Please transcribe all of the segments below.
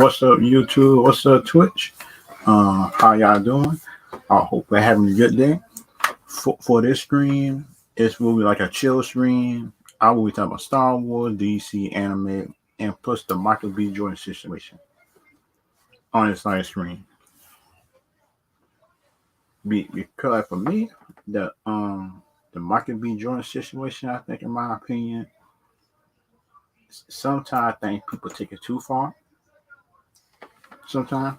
What's up, YouTube? What's up, Twitch? How y'all doing? I hope you're having a good day. For this stream, it's will be like a chill stream. I will be talking about Star Wars, DC, anime, and plus the Micheal B Jordan situation on this live stream. Because for me, the Micheal B Jordan situation, I think, in my opinion, sometimes I think people take it too far. Sometimes.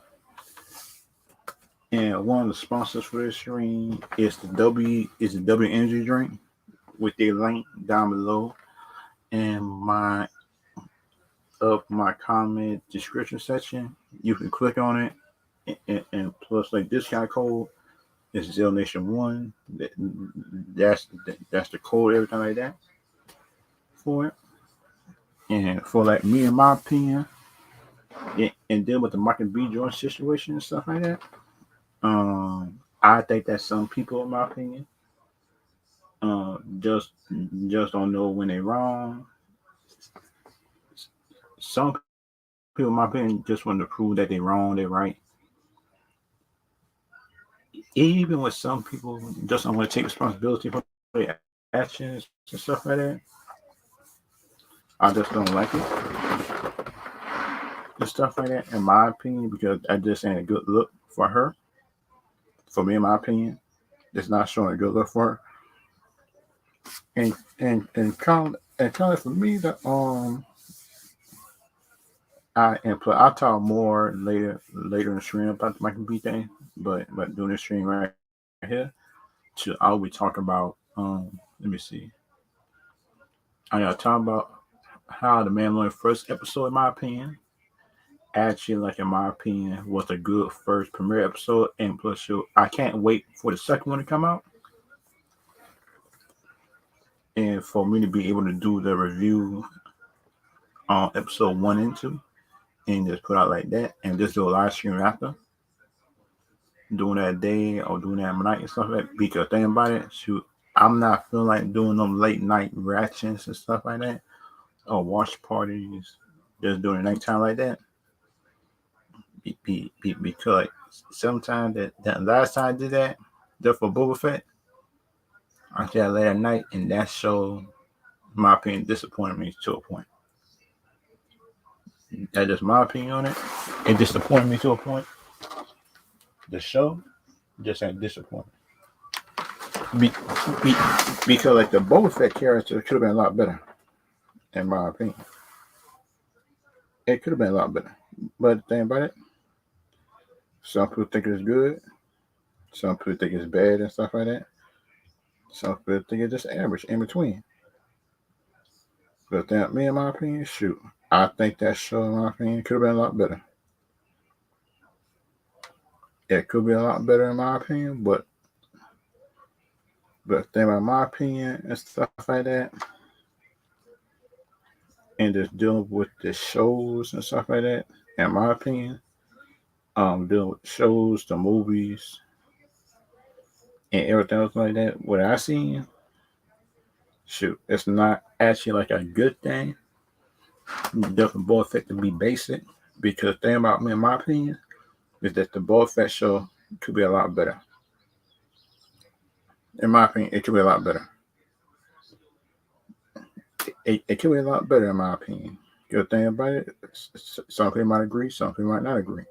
And one of the sponsors for this stream is the W Energy drink with the link down below and my comment description section. You can click on it and plus like discount code is Zell Nation 1. That's the code, everything like that for it. And for like me, in my opinion, and then with the Micheal B Jordan situation and stuff like that. I think that some people, in my opinion, just don't know when they're wrong. Some people, in my opinion, just want to prove that they're wrong, they're right. Even with some people, just don't want to take responsibility for their actions and stuff like that. I just don't like it and stuff like that, in my opinion, because I just ain't a good look for her. For me, in my opinion, it's not showing a good look for her. And kind of for me, I'll talk more later in the stream about the Micheal B thing, but doing this stream right here, I'll be talking about let me see. I'll talk about how the Mandalorian first episode, in my opinion, actually, like in my opinion, was a good first premiere episode, and plus, I can't wait for the second one to come out, and for me to be able to do the review on episode 1 and 2, and just put out like that, and just do a live stream after, doing that day or doing that night and stuff like that. Because think about it, I'm not feeling like doing them late night reactions and stuff like that, or watch parties, just doing it nighttime like that. Because sometimes that last time I did that, just for Boba Fett, I did that late at night, and that show, in my opinion, disappointed me to a point. That's just my opinion on it. It disappointed me to a point. The show just ain't disappointed. Because like the Boba Fett character could have been a lot better, in my opinion. It could have been a lot better. But the thing about it, some people think it's good. Some people think it's bad and stuff like that. Some people think it's just average, in between. But that, me, in my opinion, I think that show, in my opinion, could have been a lot better. It could be a lot better, in my opinion, but think about my opinion and stuff like that, and just dealing with the shows and stuff like that, in my opinion, dealing with shows, the movies, and everything else like that, what I seen, it's not actually like a good thing. Definitely Boba Fett to be basic, because the thing about me, in my opinion, is that the Boba Fett show could be a lot better. In my opinion, it could be a lot better. It could be a lot better, in my opinion. Good thing about it, some people might agree, some people might not agree.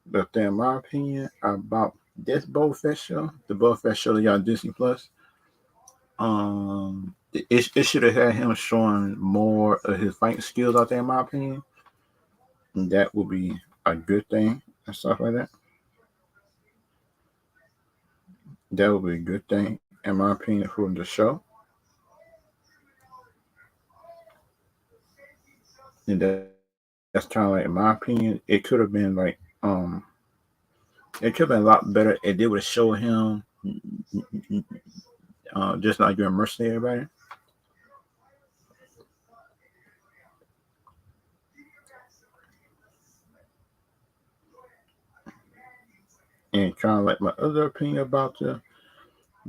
But then, in my opinion, about this Boba Fett show, the Boba Fett show that y'all Disney Plus, it should have had him showing more of his fighting skills out there, in my opinion. And that would be a good thing and stuff like that. That would be a good thing, in my opinion, for the show. And that's kind of like, in my opinion, it could have been like, it could have been a lot better if they would have showed him just like you're a mercenary, everybody. And kind of like my other opinion about the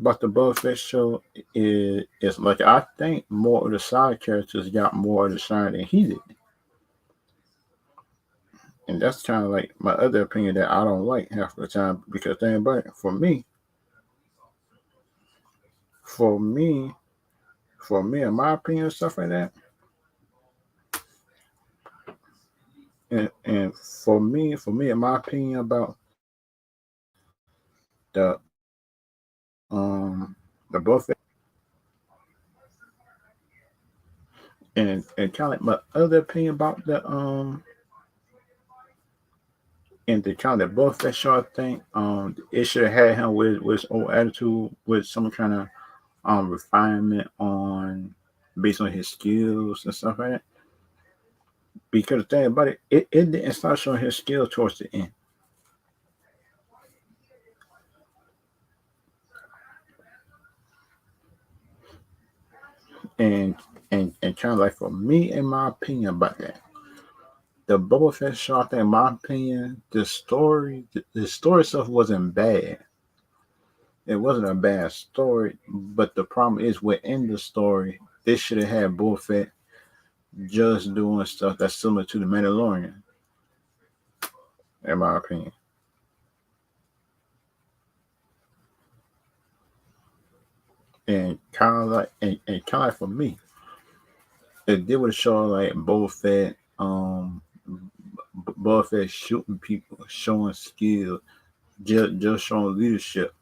Boba Fett show is like, I think more of the side characters got more of the shine than he did. And that's kind of like my other opinion that I don't like half the time because think about it, for me, in my opinion, stuff like that, and in my opinion about the the buffet and kind of like my other opinion about the and the kind of buffet short thing, it should have had him with his old attitude with some kind of refinement on based on his skills and stuff like that. Because the thing about it, it didn't start showing his skills towards the end. And and kind of like for me, in my opinion about that, the Boba Fett shot thing, in my opinion, the story stuff wasn't bad. It wasn't a bad story, but the problem is within the story, they should have had Boba Fett just doing stuff that's similar to the Mandalorian, in my opinion. And kind of like and kind of like for me, it did would show like Boba Fett, Boba Fett shooting people, showing skill, just showing leadership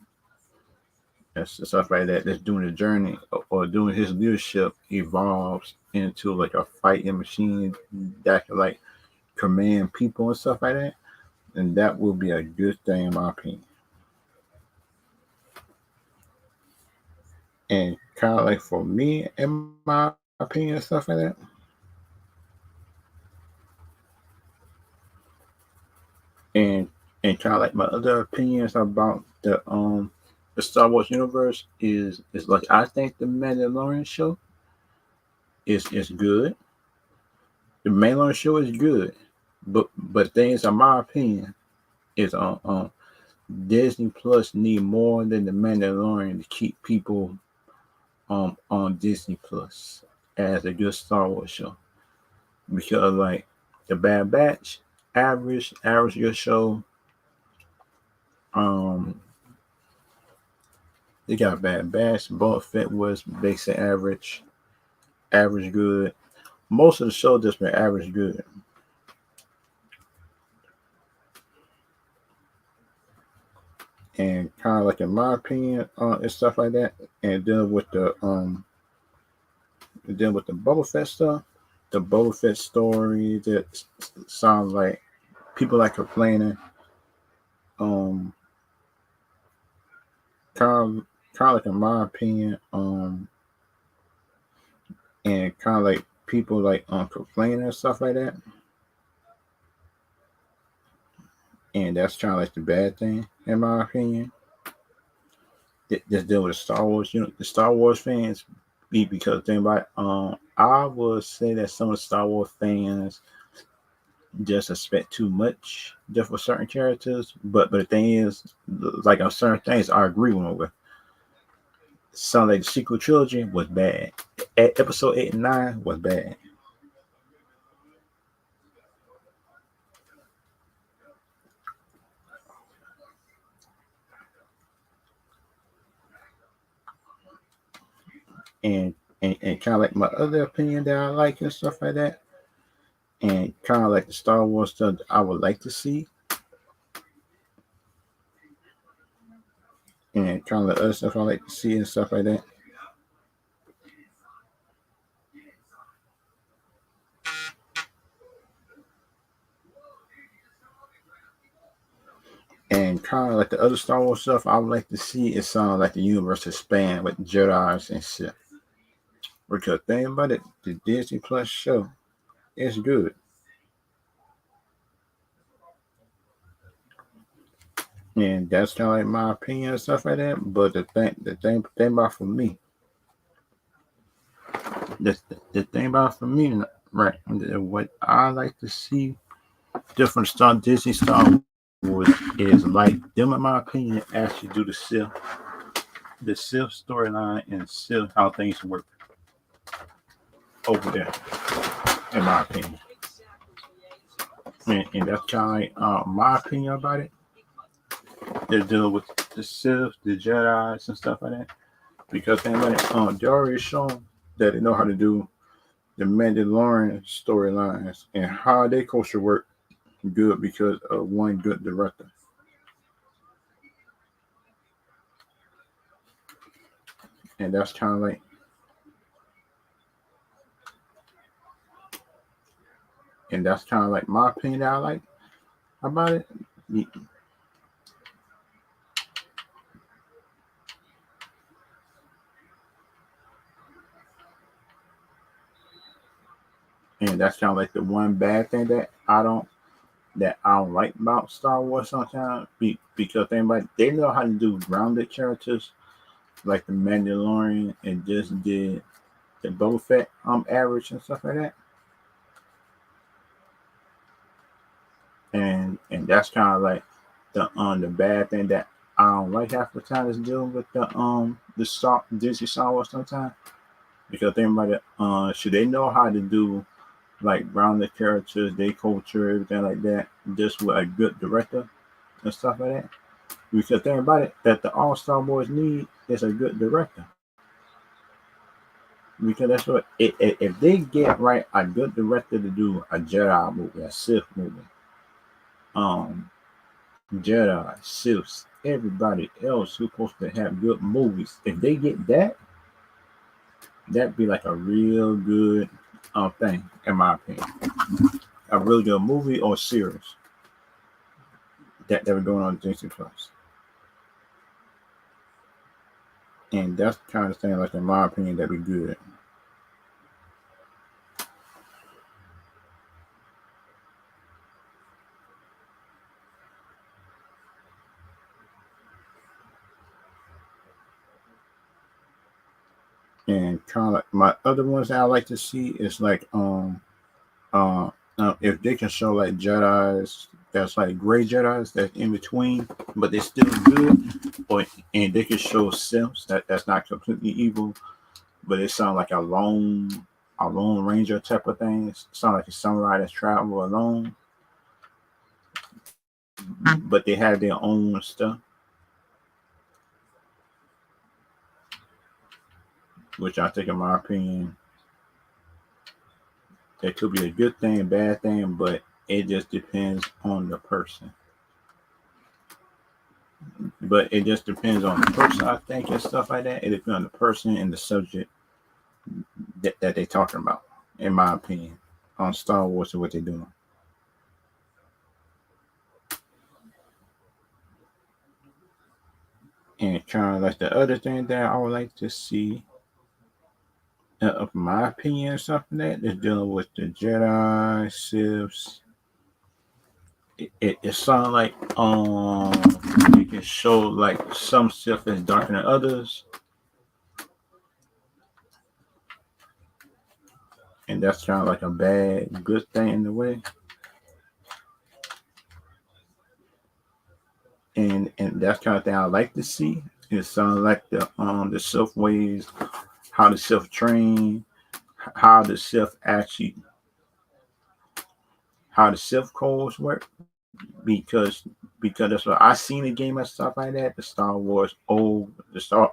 and stuff like that. That's doing the journey or doing his leadership evolves into like a fighting machine that can like command people and stuff like that. And that will be a good thing in my opinion. And kind of like for me, in my opinion, and stuff like that. And kind of like my other opinions about the Star Wars universe is like I think the Mandalorian show is good. The Mandalorian show is good, but things in my opinion is Disney Plus need more than the Mandalorian to keep people on Disney Plus as a good Star Wars show because like the Bad Batch average good show. um they got Bad Batch. Boba Fett was basic average good. Most of the show just been average good. And kind of like in my opinion, and stuff like that. And then with the Boba Fett stuff, the Boba Fett story that sounds like people like complaining. Um, kind of like in my opinion, and kind of like people like complaining and stuff like that. And that's kind of like the bad thing in my opinion. Just deal with Star Wars. You know, the Star Wars fans be because thing about I would say that some of the Star Wars fans just expect too much just for certain characters. But the thing is, like on certain things, I agree with. Some like the sequel trilogy was bad. Episode 8 and 9 was bad. And and kind of like my other opinion that I like and stuff like that. And kind of like the Star Wars stuff I would like to see. And kind of like other stuff I like to see and stuff like that. And kind of like the other Star Wars stuff I would like to see is something like the universe expand with Jedi's and shit. Because think about it, the Disney Plus show is good. And that's kind of like my opinion and stuff like that. But the thing about for me, the, the thing about for me, right? What I like to see different Star Disney Star Wars is like them, in my opinion, actually do the Sith storyline and Sith how things work over there, in my opinion. And that's kind of like my opinion about it. They're dealing with the Sith, the Jedi's, and stuff like that because they already shown that they know how to do the Mandalorian storylines and how they culture work good because of one good director. And that's kind of like my opinion that I like about it. And that's kind of like the one bad thing that I don't like about Star Wars sometimes because they know how to do grounded characters like the Mandalorian and just did the Boba Fett average and stuff like that. And that's kind of like the bad thing that I don't like half the time is dealing with the Disney Star Wars sometimes because everybody should they know how to do like grounded characters, they culture, everything like that, just with a good director and stuff like that. Because think about it, that the All Star Boys need is a good director. Because that's what if they get right a good director to do a Jedi movie, a Sith movie, um, Jedi, Siths, everybody else who's supposed to have good movies, if they get that, that'd be like a real good thing, in my opinion. A really good movie or series that were going on Disney Plus. And that's the kind of thing, like in my opinion, that be good. And kind of like my other ones that I like to see is like uh, if they can show like Jedi's that's like gray Jedi's that's in between, but they're still good, or and they can show Sims that's not completely evil, but it sounds like a lone ranger type of thing. It sounds like a samurai that's travel alone, but they have their own stuff, which I think, in my opinion, it could be a good thing, bad thing, but it just depends on the person. But it just depends on the person, I think, and stuff like that. It depends on the person and the subject that they're talking about, in my opinion, on Star Wars and what they're doing. And kind of like the other thing that I would like to see, of my opinion, or something that is dealing with the Jedi, Siths. It sounds like you can show like some Sith is darker than others, and that's kind of like a bad good thing in a way. And that's kind of thing I like to see. It sounds like the Sith ways, how the Sith train, how the Sith actually how the Sith codes work because that's what I seen the game and stuff like that. The Star Wars Old Republic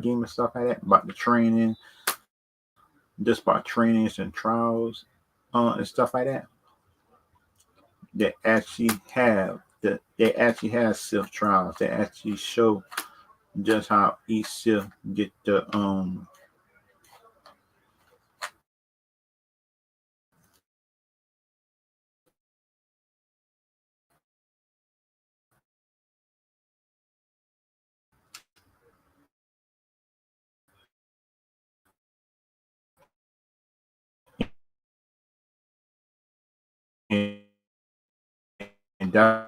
game and stuff like that about the training, just about trainings and trials, and stuff like that. They actually have Sith trials. They actually show just how each Sith get the and, and that's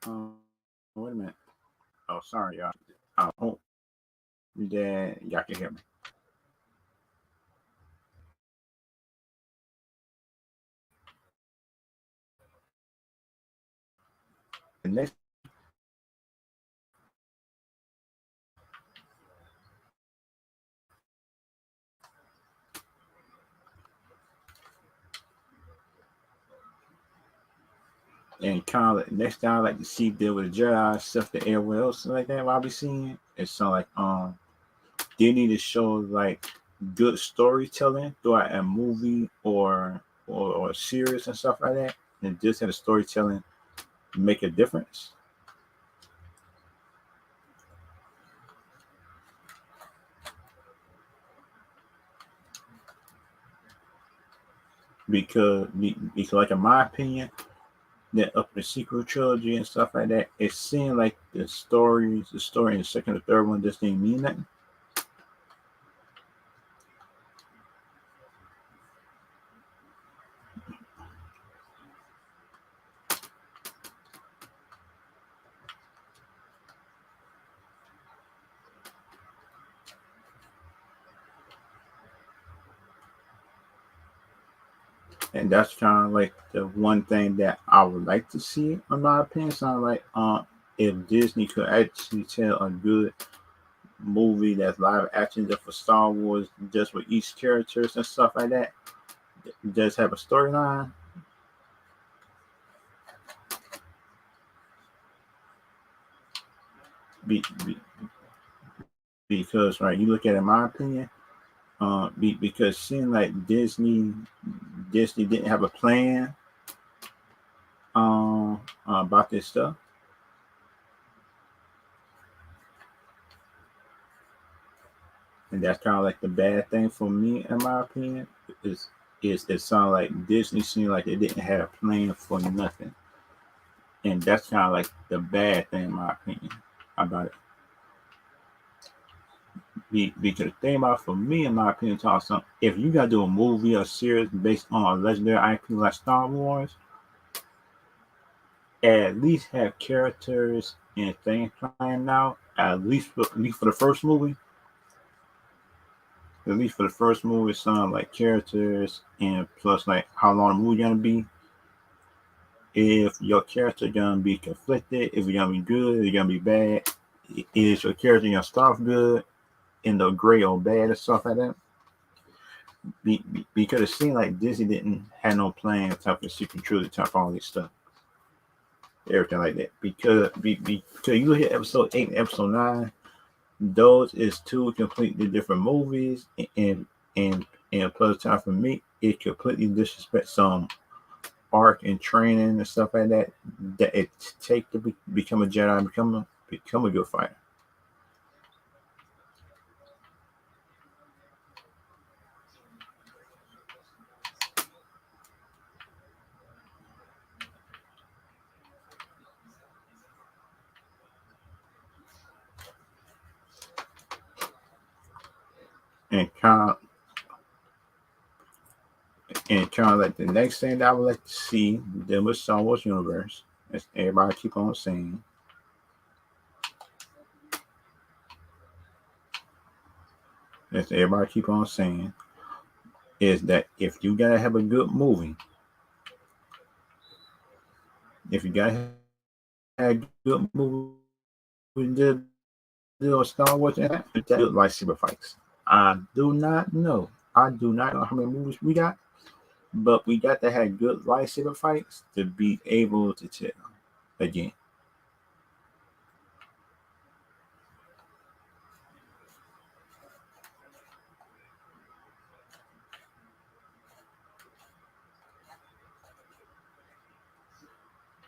Wait a minute. Oh, sorry, y'all. I hope that y'all can hear me. The next and kind of like, next time I like to see deal with the Jedi stuff, the airwell stuff like that. What I'll be seeing it's so like they need to show like good storytelling throughout a movie or a series and stuff like that, and just have the storytelling make a difference. Because like in my opinion, that up the sequel trilogy and stuff like that, it seemed like the story in the second or third one just didn't mean nothing. And that's kind of like the one thing that I would like to see, in my opinion. Sound like if Disney could actually tell a good movie that's live action just for Star Wars, just with each characters and stuff like that, just have a storyline. Be, because right, you look at it, in my opinion, because seeing like Disney didn't have a plan about this stuff, and that's kind of like the bad thing for me, in my opinion, is it sounds like Disney seemed like they didn't have a plan for nothing, and that's kind of like the bad thing, in my opinion, about it. Because the thing about for me, in my opinion, talk something. If you gotta do a movie or series based on a legendary IP like Star Wars, at least have characters and things planned out. At least for the first movie. At least for the first movie, some like characters and plus like how long the movie gonna be. If your character gonna be conflicted, if you're gonna be good, if you're gonna be bad, is your character gonna start off good, end up great or bad or stuff like that. Because it seemed like Disney didn't have no plan type of secret trilogy type of all this stuff, everything like that. Because you look at episode 8 and episode 9, those is two completely different movies, and plus time for me, it completely disrespects some arc and training and stuff like that it take to become a Jedi, become a good fighter. And kind of like the next thing that I would like to see them with Star Wars universe, as everybody keep on saying, as everybody keep on saying, is that if you gotta have a good movie, if you gotta have a good movie, do a Star Wars and good lightsaber fights. I do not know how many movies we got, but we got to have good lightsaber fights to be able to tell again.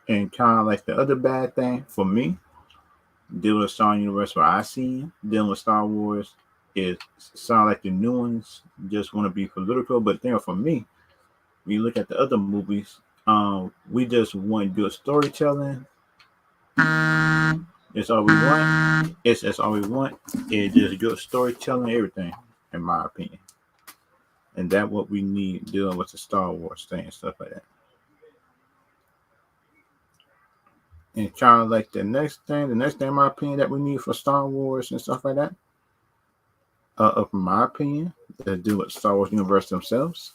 And kind of like the other bad thing for me, dealing with Star Universe, what I see dealing with Star Wars is sound like the new ones just want to be political. But then for me, when you look at the other movies, we just want good storytelling. It's all we want. It's all we want. It's just good storytelling, everything, in my opinion. And that's what we need dealing with the Star Wars thing and stuff like that. And kind of like the next thing, in my opinion, that we need for Star Wars and stuff like that, of my opinion, to do with Star Wars universe themselves.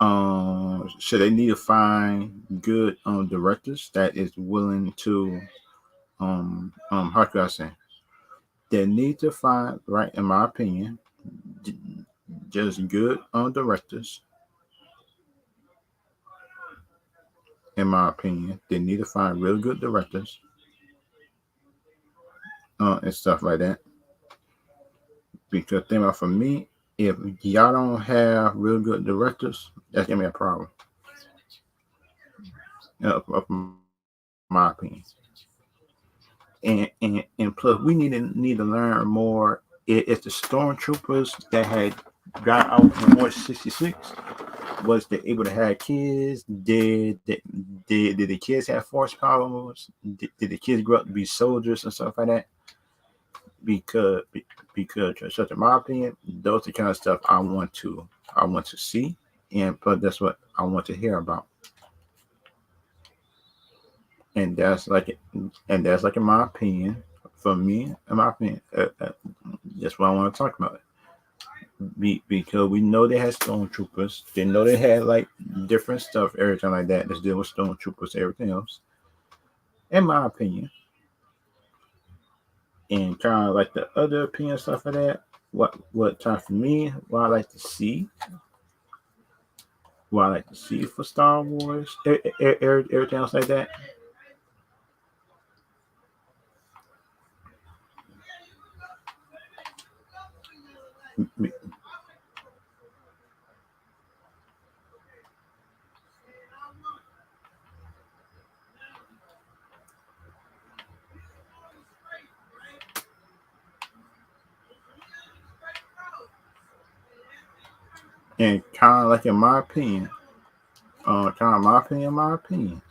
So they need to find good directors that is willing to how could I say? They need to find, right, in my opinion, just good directors. In my opinion, they need to find real good directors and stuff like that. Because think about, for me, if y'all don't have real good directors, that's gonna be a problem. Of my opinion. And plus, we need to learn more. If the stormtroopers that had got out in Order 66, was they able to have kids? Did the kids have force powers? Did the kids grow up to be soldiers and stuff like that? Because so in my opinion, those are the kind of stuff I want to see, but that's what I want to hear about. And that's like in my opinion, for me, in my opinion, that's what I want to talk about. Because we know they had stormtroopers. They know they had like different stuff, everything like that. Let's deal with stormtroopers, everything else. In my opinion, and kind of like the other opinion stuff of that. What time for me? What I like to see. What I like to see for Star Wars, everything else like that. And kind of like in my opinion, kind of my opinions,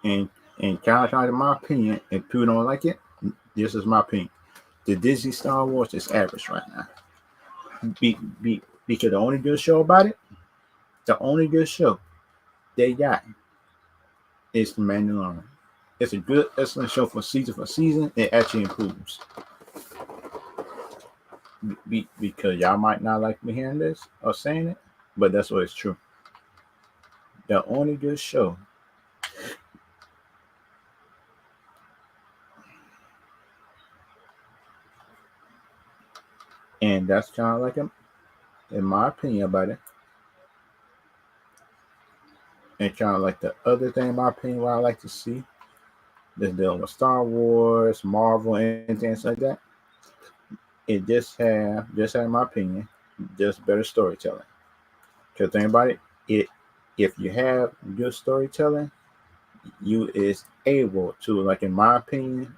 and kind of in my opinion, if people don't like it, this is my opinion. The Disney Star Wars is average right now. Because the only good show about it, the only good show they got is The Mandalorian. It's a good, excellent show for season. It actually improves. Because y'all might not like me hearing this or saying it, but that's what it's true. The only good show, and that's kind of like in my opinion about it, and kind of like the other thing, in my opinion, what I like to see, that's dealing with Star Wars, Marvel, anything like that. It just have, in my opinion, just better storytelling. Because think about it, if you have good storytelling, you is able to, like in my opinion,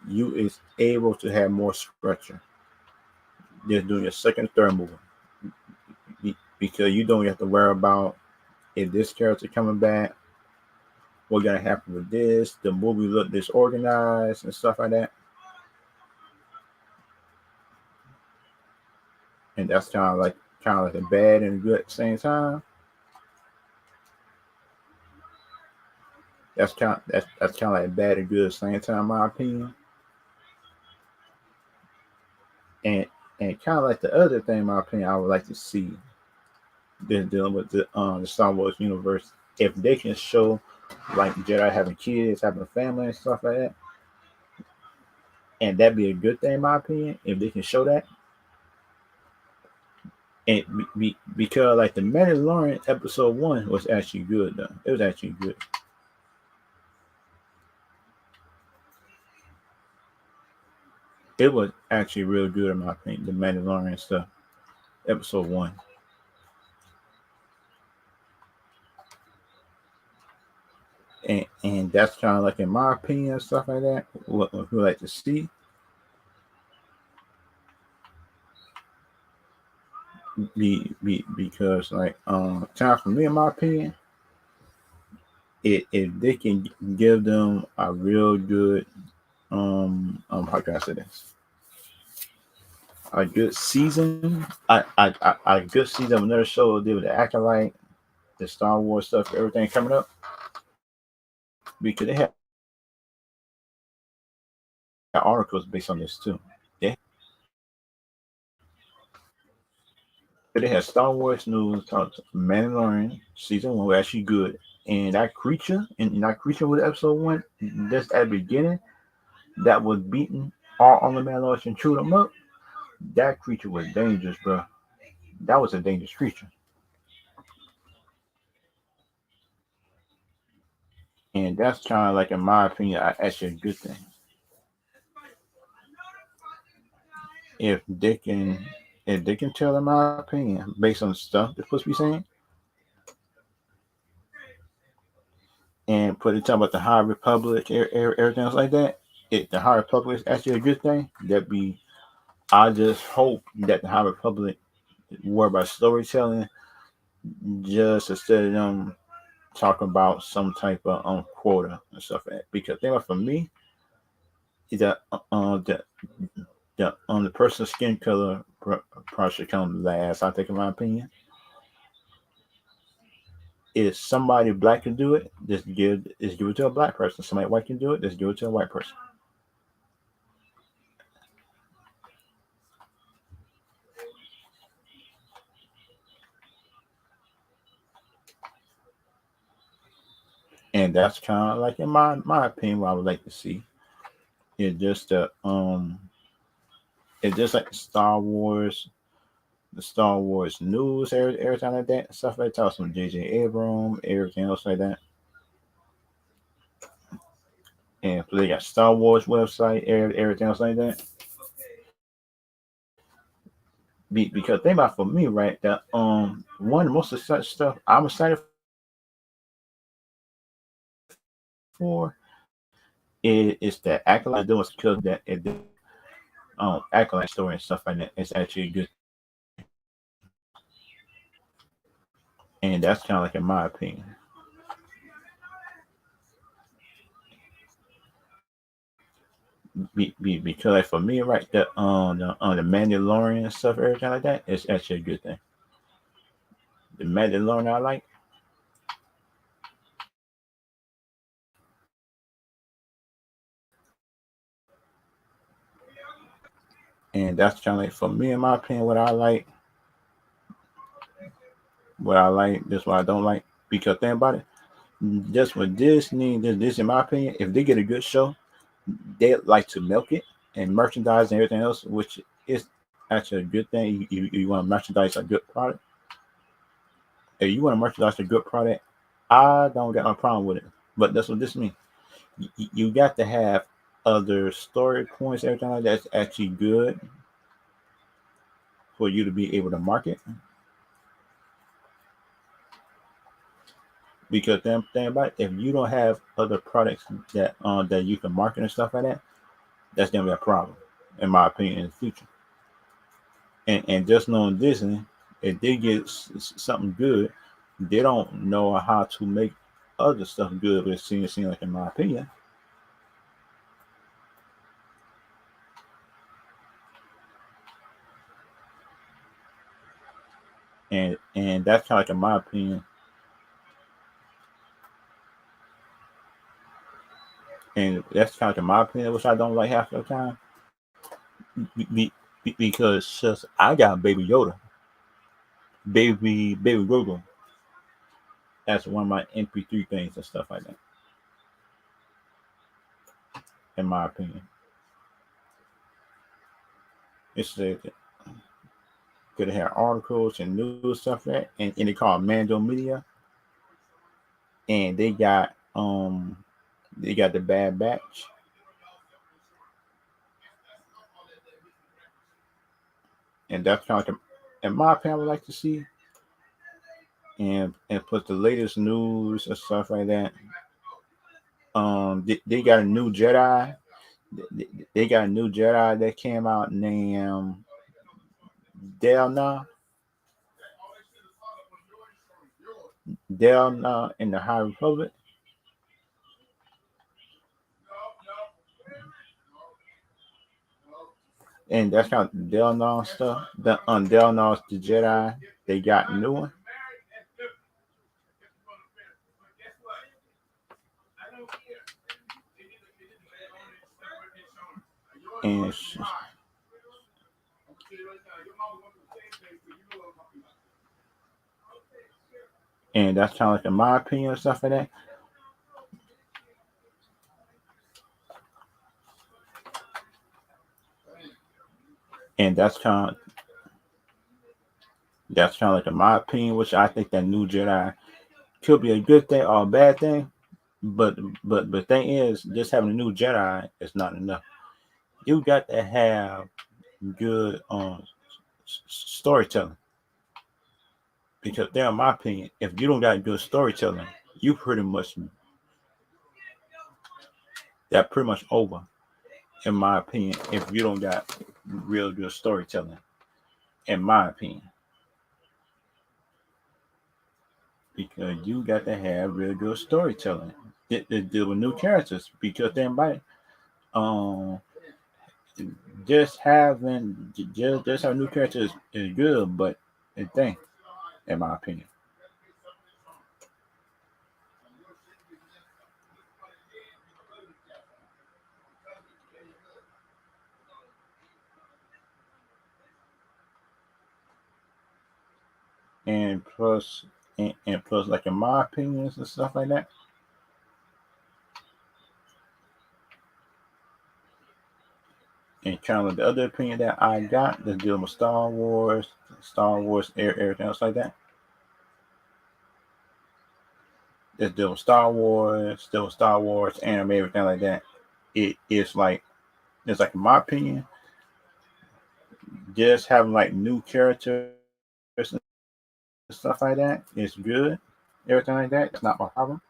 you is able to have more structure. Just doing your second, third movie, because you don't have to worry about if this character coming back, what's gonna happen with this. The movie look disorganized and stuff like that, and that's kind of like a bad and good at the same time. That's kind of like bad and good at the same time, in my opinion. And kind of like the other thing, in my opinion, I would like to see this dealing with the Star Wars universe. If they can show like Jedi having kids, having a family and stuff like that, and that'd be a good thing, in my opinion, if they can show that. And because like the Mandalorian episode one was actually good though. It was actually good. It was actually real good in my opinion. The Mandalorian stuff, episode one, and that's kind of like in my opinion stuff like that. What we like to see, because like time for me, in my opinion, if they can give them a real good how can I say this, a good season, a good season of another show, they would act like the Star Wars stuff, everything coming up, because they had articles based on this too. They they had Star Wars news, Mandalorian season one was actually good, and that creature with episode one, just at the beginning, that was beating all on the Mandalorians and chewed them up. That creature was dangerous, bro. That was a dangerous creature, and that's kind of like, in my opinion, actually a good thing. If they can, if they can tell, in my opinion, based on the stuff they're supposed to be saying, and put it talking about the High Republic, everything else like that. If the High Republic is actually a good thing, that be. I just hope that the High Republic worry about storytelling, just instead of them talking about some type of quota and stuff like that. Because think about, for me, is that the person's skin color probably should come last. I think, in my opinion, if somebody black can do it, just give it to a black person. Somebody white can do it, just give it to a white person. And that's kind of like, in my opinion, what I would like to see. It just it's just like the Star Wars news, everything like that, stuff like that. Some J.J. Abrams, everything else like that. And they got Star Wars website, everything else like that. Because think about, for me, right, that one of the most exciting stuff I'm excited for is that Acolyte doing, because that Acolyte story and stuff like that is actually good, and that's kind of like, in my opinion. Because, like, for me, right, the Mandalorian stuff, everything like that, is actually a good thing. The Mandalorian I like, and that's kind of like, for me, in my opinion, what I like, this what I don't like. Because think about it, just with Disney, this in my opinion, if they get a good show, they like to milk it and merchandise and everything else, which is actually a good thing. You want to merchandise a good product. If you want to merchandise a good product, I don't got no problem with it. But that's what this means. You got to have other story points, everything like that's actually good for you to be able to market. Because then thing about it, if you don't have other products that you can market and stuff like that, that's gonna be a problem, in my opinion, in the future. And just knowing Disney, if they get something good, they don't know how to make other stuff good. But it seems like, in my opinion, and that's kind of like, in my opinion, and that's kind of like, in my opinion, which I don't like half the time, because just I got Baby Yoda, baby Grogu. That's one of my MP3 things and stuff like that. In my opinion, it's could have articles and news stuff like that, and they call Mando Media, and they got the Bad Batch, and that's kind of like, in my opinion, I would like to see, and put the latest news and stuff like that. They got a new Jedi. They got a new Jedi that came out named Delna, Delna in the High Republic, and that's kind of Delna stuff. The Delna's the Jedi. They got a new one, and and that's kind of like in my opinion and stuff like that. And that's kind of like in my opinion, which I think that new Jedi could be a good thing or a bad thing. But but thing is, just having a new Jedi is not enough. You got to have good storytelling, because there, in my opinion, if you don't got good storytelling, you pretty much that pretty much over. In my opinion, if you don't got real good storytelling, in my opinion, because you got to have real good storytelling to deal with new characters. Because then, by um, just having just having new characters is good, but it thing, in my opinion. And plus, and plus, like in my opinions and stuff like that. And kind of the other opinion that I got that's dealing with Star Wars, everything else like that. That's dealing with Star Wars, anime, everything like that. It's like in my opinion, just having like new characters and stuff like that is good. Everything like that, it's not my problem.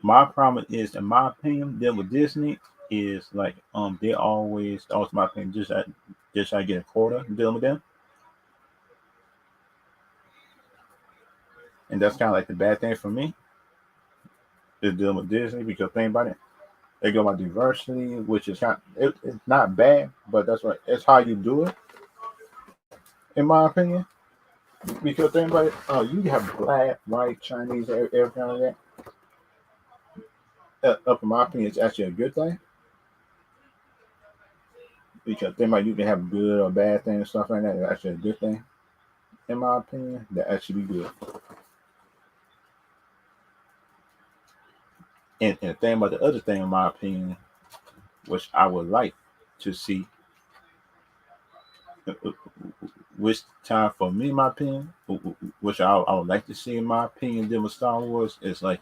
My problem is, in my opinion, dealing with Disney is like they always my opinion, just try to get a quota dealing with them, and that's kind of like the bad thing for me is dealing with Disney, because think about it, they go by diversity, which is it's not bad, but that's what it's how you do it, in my opinion. Because think about it, you have black, white, Chinese, everything like that. Up in my opinion, it's actually a good thing, because think about it, you can have good or bad things and stuff like that. It's actually a good thing, in my opinion. That actually be good. And the thing about the other thing, in my opinion, which I would like to see, uh, uh, which time for me, in my opinion, which I would like to see, in my opinion, dealing with Star Wars, is like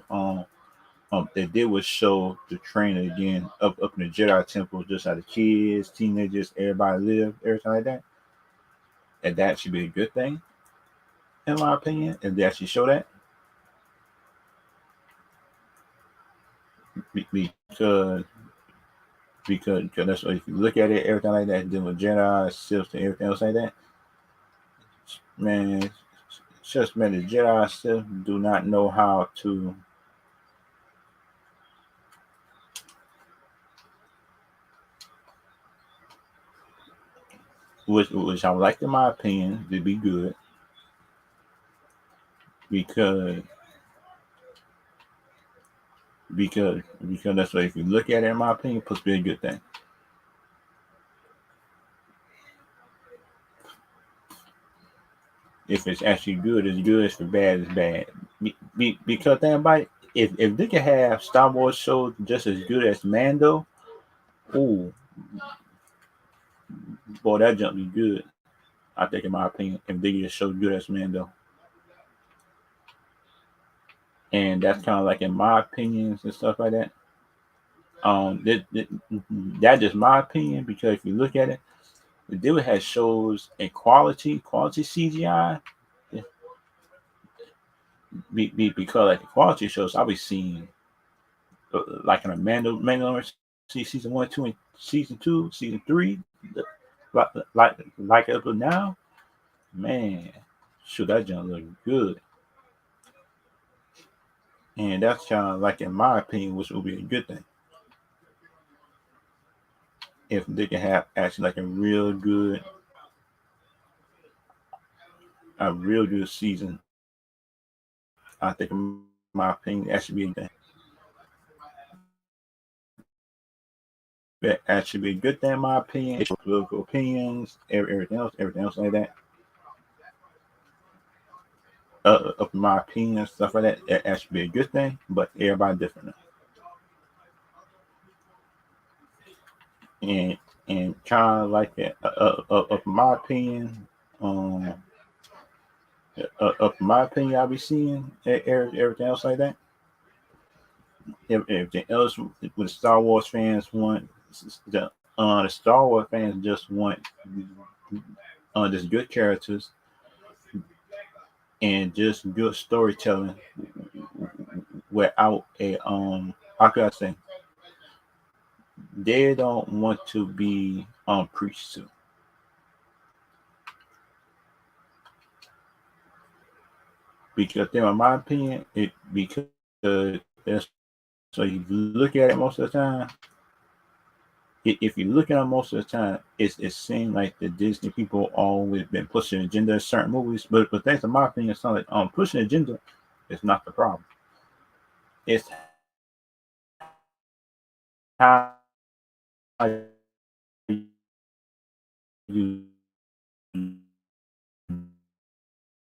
they did was show the training again up in the Jedi Temple, just how the kids, teenagers, everybody live, everything like that. And that should be a good thing, in my opinion, if they actually show that. Because because that's what, if you look at it, everything like that, dealing with Jedi, Sith, and everything else like that, man, it's just man, the Jedi still do not know how to, which I would like, in my opinion, to be good, because because that's why, if you look at it, in my opinion, it's supposed to be a good thing. If it's actually good, it's good. If it's bad, it's bad. Because think about it, if they can have Star Wars shows just as good as Mando, ooh, boy, that jump be good. I think, in my opinion, if they get a show good as Mando, and that's kind of like in my opinions and stuff like that. That just my opinion, because if you look at it, the deal has shows in quality CGI. Because like the quality shows I be seeing, like in a Mandalorian season 1, 2, and season 2, season 3, like like up to now, man, shoot, that junk look good, and that's kind of like, in my opinion, which will be a good thing if they can have actually like a real good season. I think, in my opinion, that should be a good thing. That actually be a good thing in my opinion. It's political opinions, everything else like that. Of my opinion, stuff like that, that actually be a good thing, but everybody different. And kind of like that, of my opinion, um, of my opinion, I'll be seeing everything else like that. Everything else with Star Wars fans want the Star Wars fans just want just good characters and just good storytelling without a how could I say, they don't want to be preached to, because in my opinion it because there's, so if you look at it most of the time, if you look at it most of the time, it seems like the Disney people always been pushing agenda in certain movies, but thanks to my opinion, it's not like pushing agenda is not the problem. It's how you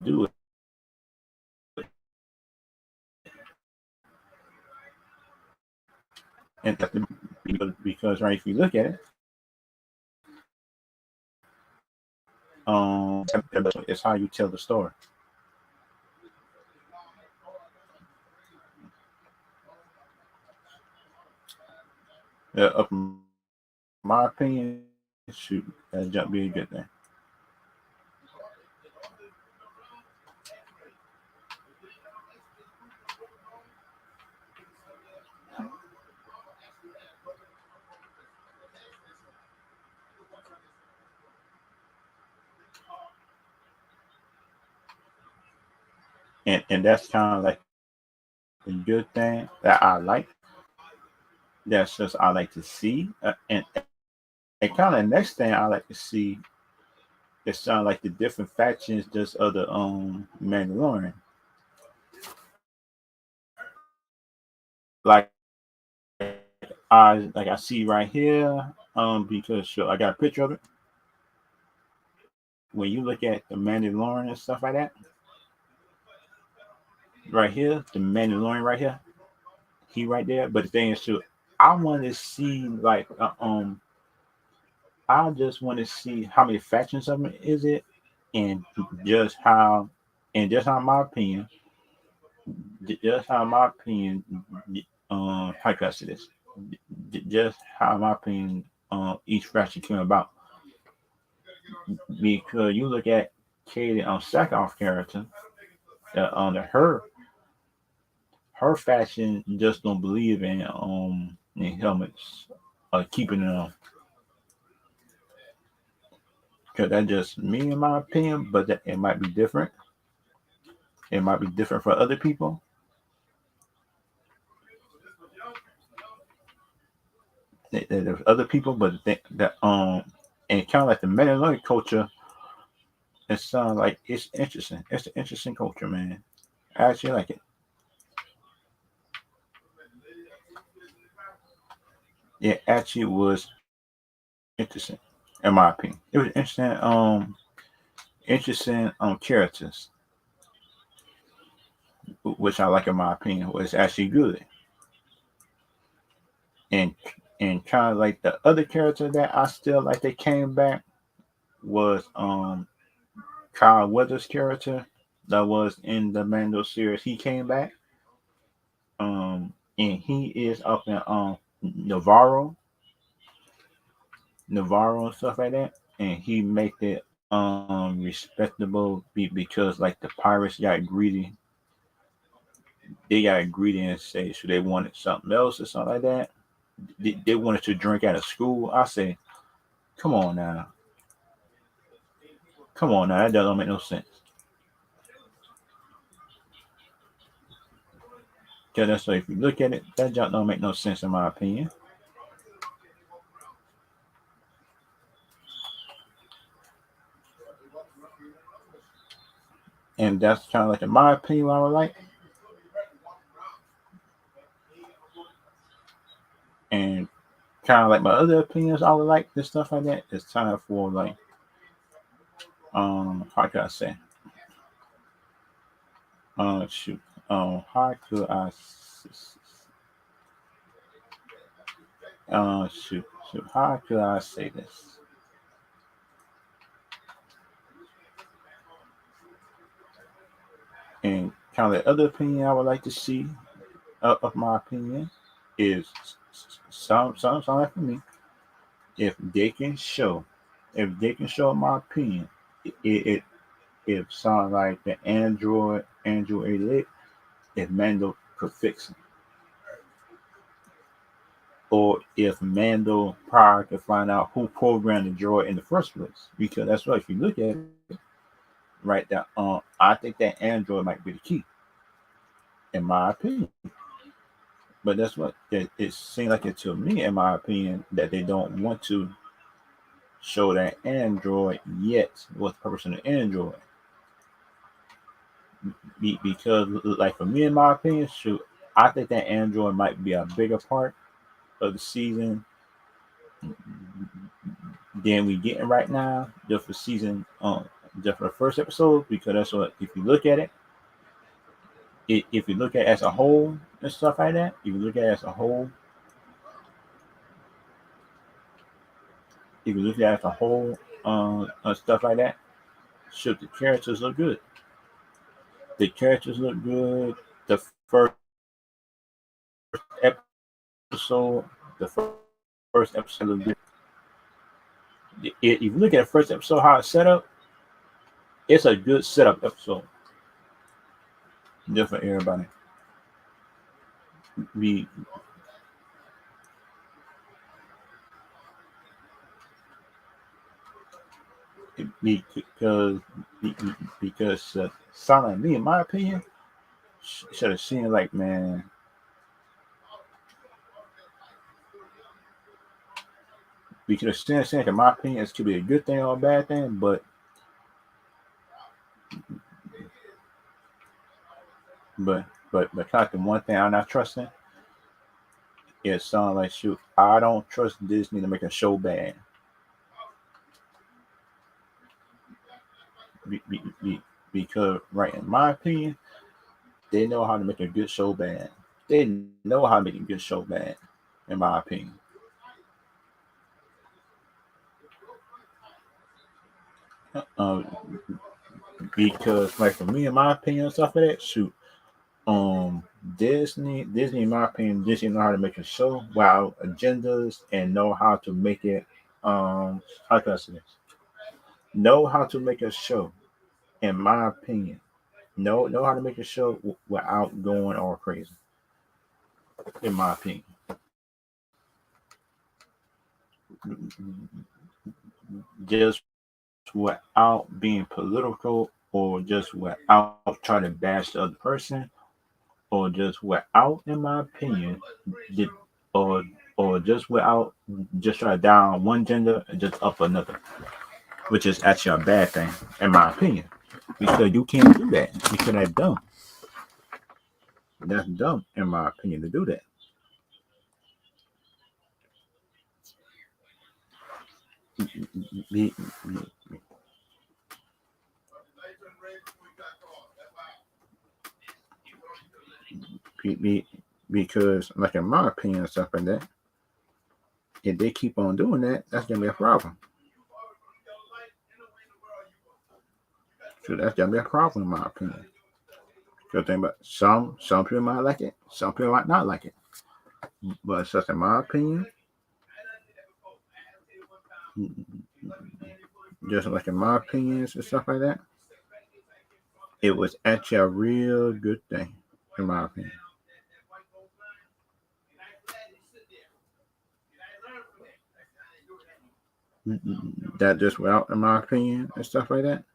do it. And that's because right, if you look at it, it's how you tell the story. Up in my opinion, shoot, that jump be a good thing. And that's kind of like a good thing that I like. That's just I like to see, and kind of next thing I like to see, it sound like the different factions just of the Mandalorian. Like I see right here, because sure, I got a picture of it. When you look at the Mandalorian and stuff like that, right here, the Mandalorian right here, he right there. But the thing is, too, I want to see like I just want to see how many factions of it is it, and just how, and just how my opinion, just how my opinion, how can I say this? Just how my opinion, each faction came about. Because you look at Katie Sackhoff character, on her faction just don't believe in helmets, keeping it on. Because that's just me in my opinion, but that, it might be different. It might be different for other people. There's other people, but that and kind of like the Mennonite culture, it sounds like it's interesting. It's an interesting culture, man. I actually like it. It actually was interesting, in my opinion. It was interesting characters, which I like in my opinion, was actually good. And kind of like the other character that I still like they came back was Kyle Weathers' character that was in the Mando series. He came back. And he is up in Navarro, and stuff like that. And he make it respectable because like the pirates got greedy. They got greedy and say so they wanted something else or something like that. They wanted to drink out of school. I say, come on now, come on now, that doesn't make no sense. Cause that's, so if you look at it, that junk don't make no sense in my opinion. And that's kind of like in my opinion what I would like. And kind of like my other opinions, I would like this stuff like that. It's time for like how can I say shoot how could I shoot how could I say this? And kind of the other opinion I would like to see of my opinion is some like for me if they can show in my opinion it if something like the Android Elite, if Mando could fix it, or if Mando prior could find out who programmed the droid in the first place, because that's what if you look at it, right? That I think that Android might be the key, in my opinion. But that's what it seems like it to me, in my opinion, that they don't want to show that Android yet. What's the purpose of the Android? Because, like for me, in my opinion, shoot, I think that Android might be a bigger part of the season than we getting right now, just for season, just for the first episode. Because that's what, if you look at it, if you look at it as a whole and stuff like that, if you look at it as a whole, if you look at it as a whole, stuff like that, shoot, the characters look good. The characters look good. The first episode, the first episode looked good. If you look at the first episode, how it's set up, it's a good setup episode. Just for everybody. We because because Silent Me, in my opinion, should have seen like, man. We could have seen, in my opinion, it could be a good thing or a bad thing, but kind of the one thing I'm not trusting is something like, shoot, I don't trust Disney to make a show bad. Because, right, in my opinion, they know how to make a good show bad. They know how to make a good show bad, in my opinion. Um, because, like, for me, in my opinion, and stuff like that, shoot, um, Disney, in my opinion, Disney know how to make a show without agendas and know how to make it. How can I say this? Know how to make a show, in my opinion. Know how to make a show without going all crazy, in my opinion. Just without being political, or just without trying to bash the other person, or just without, in my opinion, did, or or just without just try to down one gender and just up another, which is actually a bad thing, in my opinion, because you can't do that. Because that's dumb. That's dumb, in my opinion, to do that. Be, be, because, like, in my opinion, and stuff like that, if they keep on doing that, that's gonna be a problem. So that's gonna be a problem, in my opinion. Because think about, some people might like it, some people might not like it. But it's just in my opinion, just like in my opinions and stuff like that, it was actually a real good thing, in my opinion. That just went out, in my opinion, and stuff like that.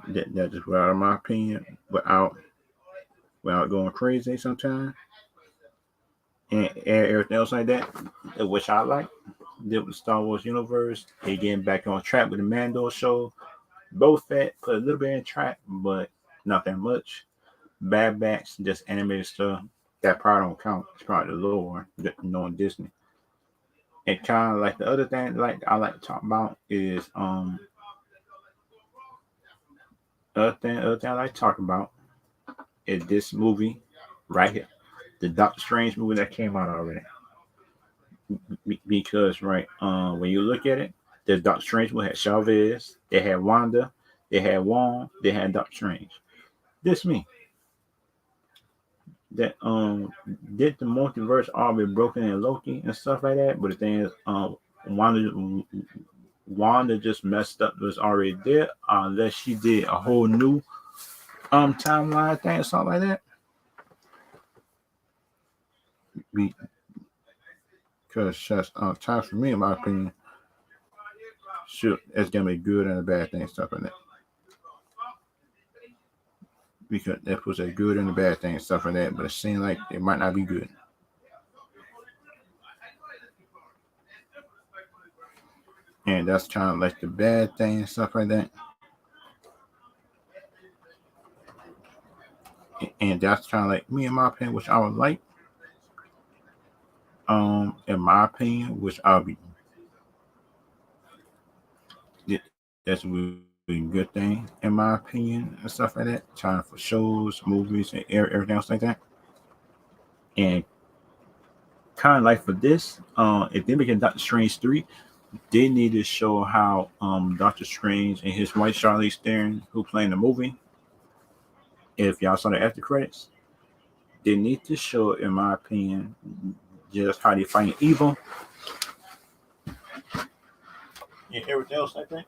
That just went out, in my opinion, without going crazy sometimes, and everything else like that, which I like. Did with the Star Wars universe, they getting back on track with the Mando show. Both that put a little bit in track, but not that much. Bad Batch, just animated stuff. that probably don't count. It's probably the lower one, knowing Disney. And kind of like the other thing, like I like to talk about is other thing I like to talk about is this movie right here, the Doctor Strange movie that came out already. Because right, when you look at it, the Doctor Strange movie had Chavez, they had Wanda, they had Wong, they had Doctor Strange. This me that did the multiverse all be broken in Loki and stuff like that. But the thing is, Wanda just messed up was already there, unless she did a whole new timeline thing or something like that. Because just times for me, in my opinion, shoot, it's gonna be good and a bad thing stuff in it. Because that puts a good and a bad thing and stuff like that, but it seems like it might not be good. And that's kind of like the bad thing and stuff like that. And that's kind of like me in my opinion, which I would like. In my opinion, which I'll be that's a really good thing in my opinion and stuff like that. Trying for shows, movies, and everything else like that. And kind of like for this, if they make a Doctor Strange 3, they need to show how Doctor Strange and his wife Charlize Theron, who played in the movie, if y'all saw the after credits, they need to show, in my opinion, just how they fight evil and everything else like that.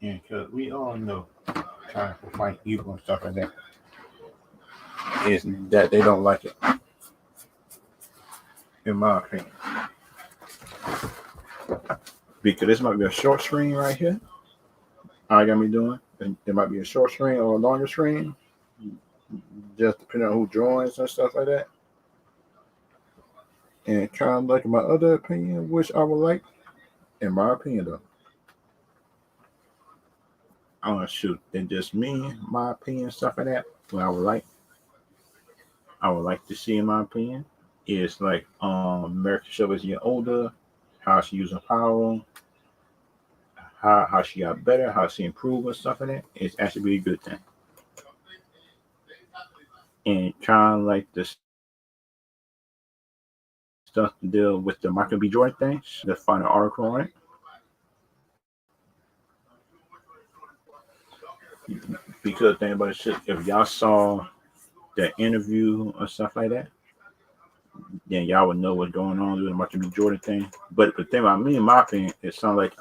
And because we all know trying to fight evil and stuff like that is that they don't like it, in my opinion. Because this might be a short screen right here. I got me doing. And there might be a short screen or a longer screen, just depending on who joins and stuff like that. And kind of like my other opinion, which I would like, in my opinion though, I want to shoot. Then just me, my opinion, stuff like that. What I would like to see, in my opinion, is like American show as you get older, how she using power, how she got better, how she improved and stuff like that. It's actually be a good thing. And kind of like the stuff to deal with the Michael B. Jordan thing. Just find an article on it. Because think about it, if y'all saw the interview or stuff like that, then y'all would know what's going on with the Michael B. Jordan thing. But the thing about me, in my opinion, it sounds like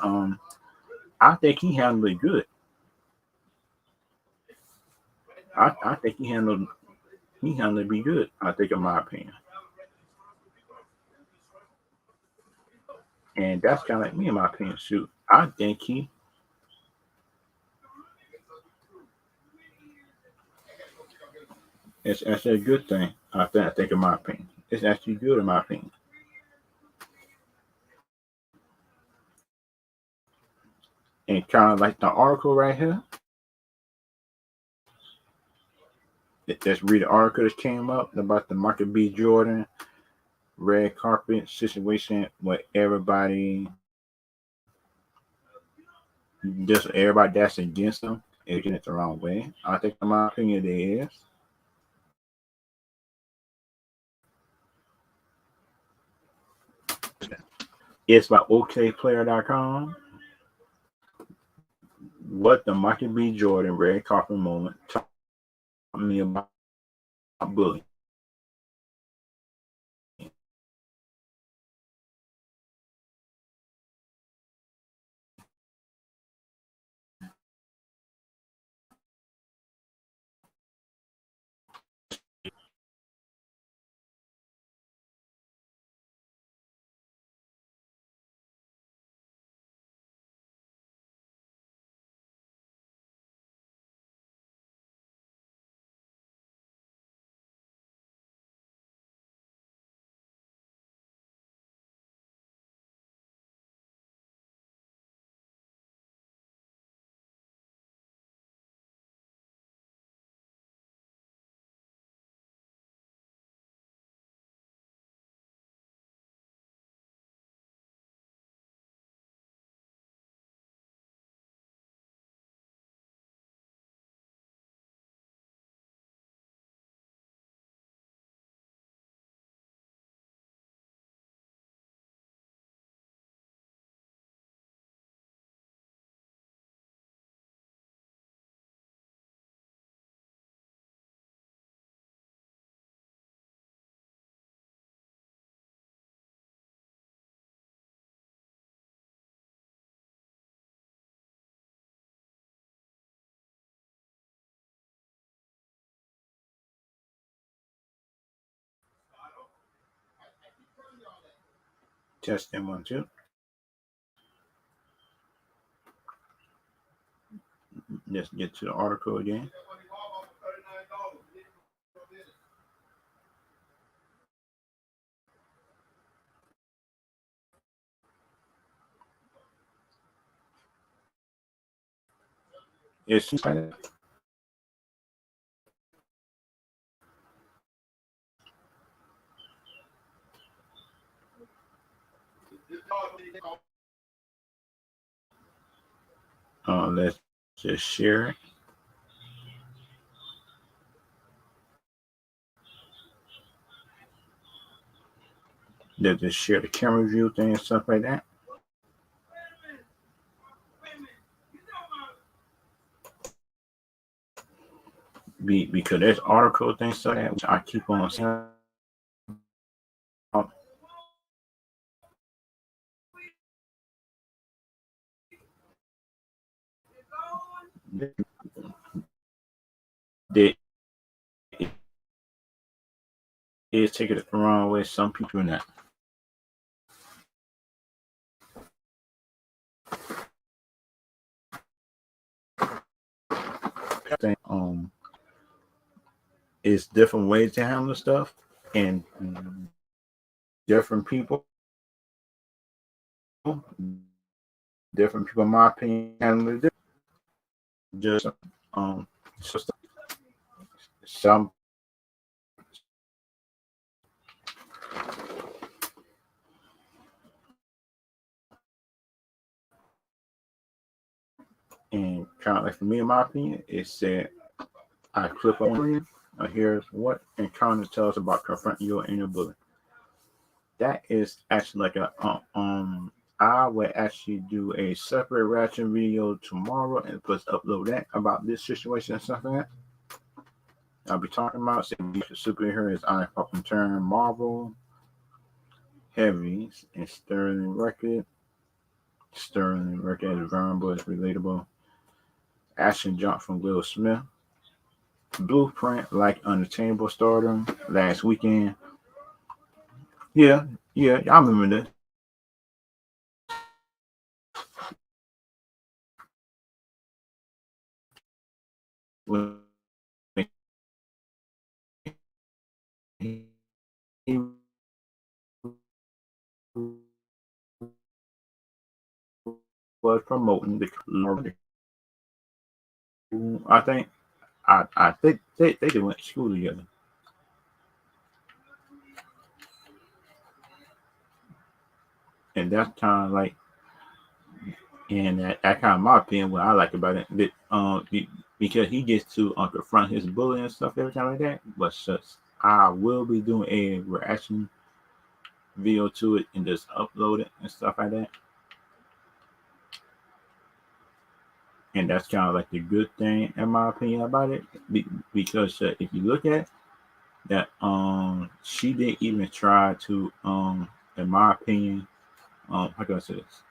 I think he handled it good. I think he handled it be good. I think, in my opinion, and that's kind of like me, in my opinion. Shoot, I think it's actually a good thing. I think, in my opinion, it's actually good, in my opinion. And kind of like the article right here. Let's read the article that came up about the Michael B. Jordan red carpet situation with everybody, just everybody that's against him is getting it the wrong way. I think, in my opinion, it is. It's by okplayer.com. What the Michael B. Jordan red carpet moment taught me about bullying. Testing 1 2. Let's get to the article again. It's let's just share it. Let's just share the camera view thing and stuff like that. Because there's article things so that which I keep on saying. That is taking it the wrong way. Some people are not. It's different ways to handle stuff, and different people, in my opinion, handle it different. Just some and kind of like for me, in my opinion, it said I clip on here's what encounter tells about confronting your inner bully. That is actually like I will actually do a separate reaction video tomorrow and plus upload that about this situation and stuff like that. I'll be talking about superheroes on a fucking turn Marvel, Heavies, and Sterling Record. Sterling Record is vulnerable, is relatable. Action jump from Will Smith. Blueprint like unattainable stardom last weekend. Yeah, I remember that. When he was promoting the I think they went to school together. And that's kind of like, and that kind of my opinion, what I like about it, that because he gets to confront his bully and stuff every time like that. But I will be doing a reaction video to it and just upload it and stuff like that. And that's kind of like the good thing, in my opinion, about it, because if you look at that, she didn't even try to, in my opinion, how can I say this?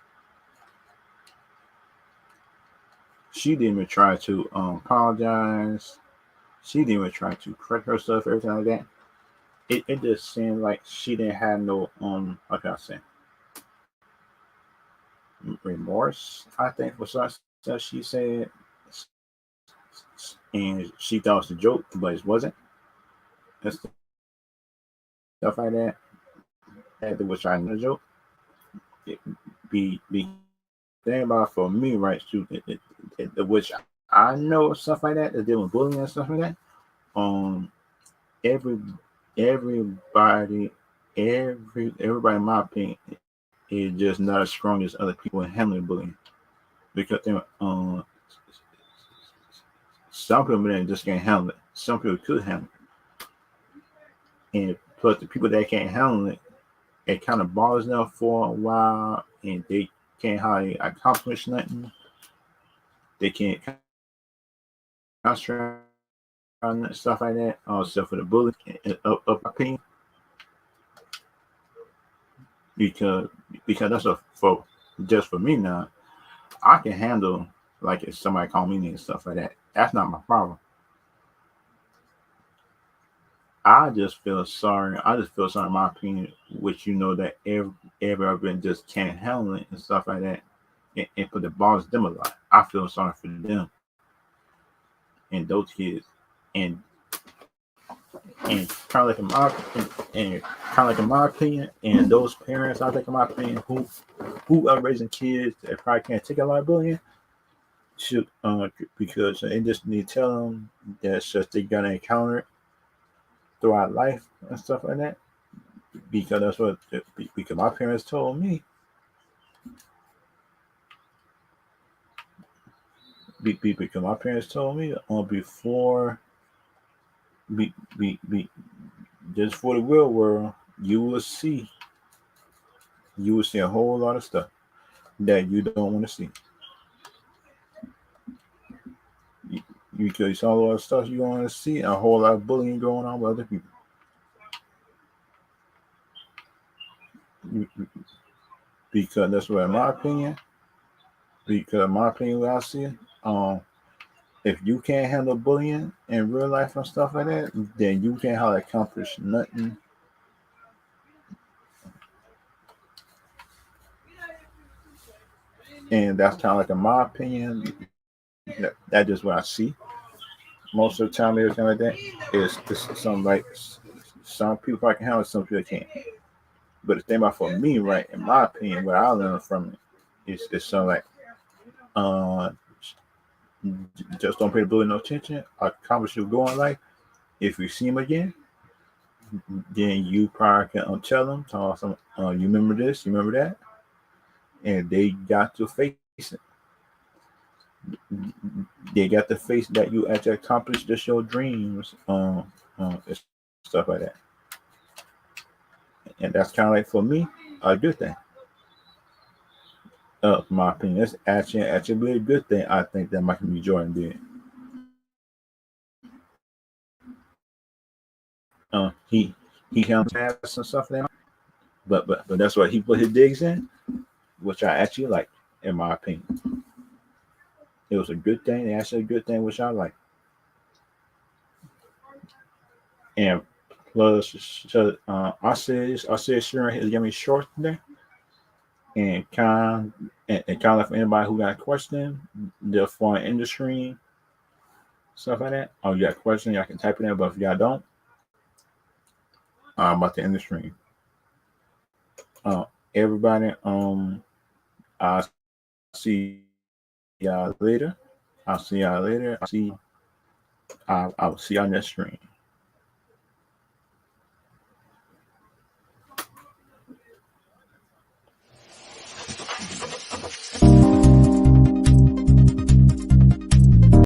She didn't even try to apologize. She didn't even try to correct herself, everything like that. It just seemed like she didn't have no how can I say, remorse. I think was something she said, and she thought it was a joke, but it wasn't. And stuff like that. That was trying to joke. It be thing about for me, right? Which I know stuff like that. They're dealing with bullying and stuff like that. Every everybody everybody in my opinion is just not as strong as other people in handling bullying, because some people just can't handle it. Some people could handle it, and plus the people that can't handle it, it kind of bothers them for a while, and they can't hardly accomplish nothing. They can't concentrate on stuff like that. Except for the bullying, of opinion, because that's for just for me now. I can handle like if somebody call me and stuff like that. That's not my problem. I just feel sorry. I just feel sorry, in my opinion, which that everyone just can't handle it and stuff like that, and for the boss them a lot. I feel sorry for them and those kids, and kind of like in my opinion, and those parents, I think in my opinion, who are raising kids that probably can't take a lot of bullying, should because they just need to tell them that just they gotta encounter it throughout life and stuff like that. Because that's what because my parents told me. Because my parents told me before be, be just for the real world, you will see a whole lot of stuff that you don't want to see. You, because you saw a lot of stuff you don't want to see, a whole lot of bullying going on with other people. Because that's what, in my opinion, what I see, um, if you can't handle bullying in real life and stuff like that, then you can't how accomplish nothing. And that's kind of like in my opinion, that's just what I see most of the time. Everything like that is some like some people I can handle, some people can't. But the thing about for me, right, in my opinion, what I learned from it is something like uh just don't pay the bully no attention. Accomplish your goal in life. If you see him again, then you probably can tell them, some, you remember this, you remember that, and they got to face it. They got to face that you actually accomplished just your dreams, and stuff like that. And that's kind of like for me a good thing. My opinion, that's actually really a good thing. I think that Michael B. Jordan did. He handled tasks and stuff like that, but that's what he put his digs in, which I actually like, in my opinion. It was a good thing, actually a good thing, which I like. And plus, I said sharing his yummy short there, and kind of like for anybody who got a question, the foreign industry stuff like that. Oh, you got a question, y'all can type it in. But if y'all don't, about the industry, uh, everybody, I'll see y'all later. I'll see y'all later. I'll see y'all next stream.